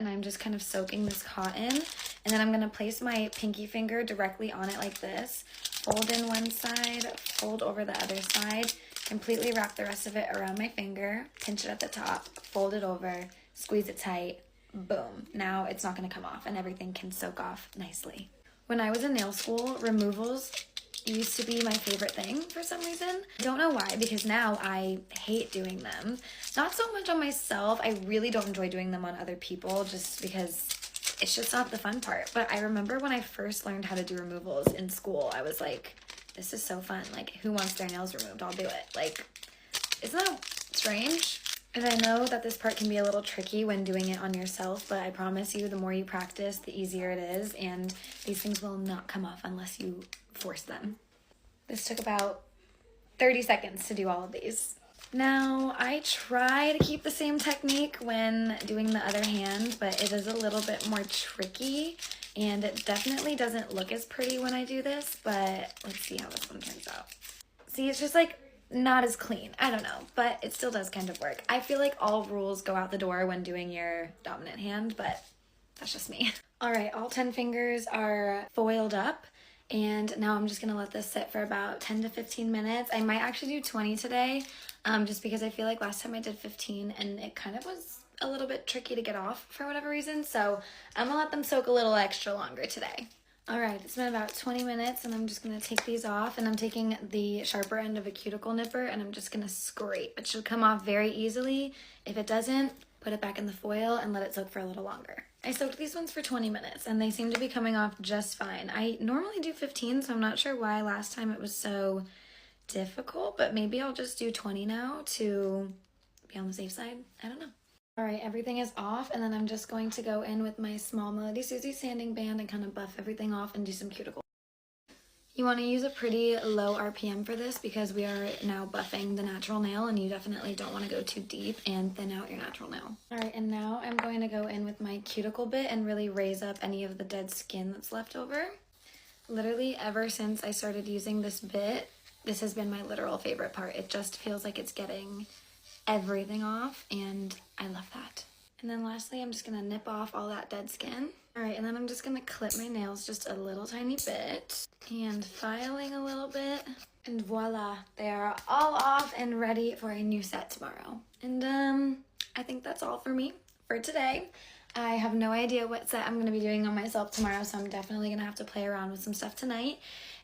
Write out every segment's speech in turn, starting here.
And I'm just kind of soaking this cotton. And then I'm going to place my pinky finger directly on it like this. Fold in one side, fold over the other side. Completely wrap the rest of it around my finger. Pinch it at the top, fold it over, squeeze it tight. Boom. Now it's not going to come off and everything can soak off nicely. When I was in nail school, removals used to be my favorite thing for some reason. I don't know why, because now I hate doing them. Not so much on myself. I really don't enjoy doing them on other people just because it's just not the fun part. But I remember when I first learned how to do removals in school, I was like, this is so fun. Like, who wants their nails removed? I'll do it. Like, isn't that strange? And I know that this part can be a little tricky when doing it on yourself, but I promise you, the more you practice, the easier it is, and these things will not come off unless you force them. This took about 30 seconds to do all of these. Now, I try to keep the same technique when doing the other hand, but it is a little bit more tricky, and it definitely doesn't look as pretty when I do this, but let's see how this one turns out. See, it's just like not as clean. I don't know, but it still does kind of work. I feel like all rules go out the door when doing your dominant hand, but that's just me. All right, all 10 fingers are foiled up, and now I'm just gonna let this sit for about 10 to 15 minutes. I might actually do 20 today, just because I feel like last time I did 15 and it kind of was a little bit tricky to get off for whatever reason, so I'm gonna let them soak a little extra longer today. All right, it's been about 20 minutes and I'm just gonna take these off, and I'm taking the sharper end of a cuticle nipper and I'm just gonna scrape. It should come off very easily. If it doesn't, put it back in the foil and let it soak for a little longer. I soaked these ones for 20 minutes and they seem to be coming off just fine. I normally do 15, so I'm not sure why last time it was so difficult, but maybe I'll just do 20 now to be on the safe side. I don't know. All right, everything is off, and then I'm just going to go in with my small Melody Susie sanding band and kind of buff everything off and do some cuticle. You want to use a pretty low RPM for this because we are now buffing the natural nail, and you definitely don't want to go too deep and thin out your natural nail. All right, and now I'm going to go in with my cuticle bit and really raise up any of the dead skin that's left over. Literally ever since I started using this bit, this has been my literal favorite part. It just feels like it's getting everything off, and I love that. And then lastly, I'm just gonna nip off all that dead skin. All right, and then I'm just gonna clip my nails just a little tiny bit and filing a little bit, and voila, they are all off and ready for a new set tomorrow. And I think that's all for me for today. I have no idea what set I'm gonna be doing on myself tomorrow, so I'm definitely gonna have to play around with some stuff tonight.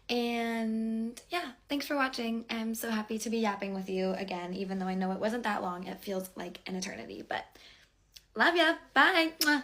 And yeah, thanks for watching. I'm so happy to be yapping with you again, even though I know it wasn't that long. It feels like an eternity, but love ya. Bye. Mwah.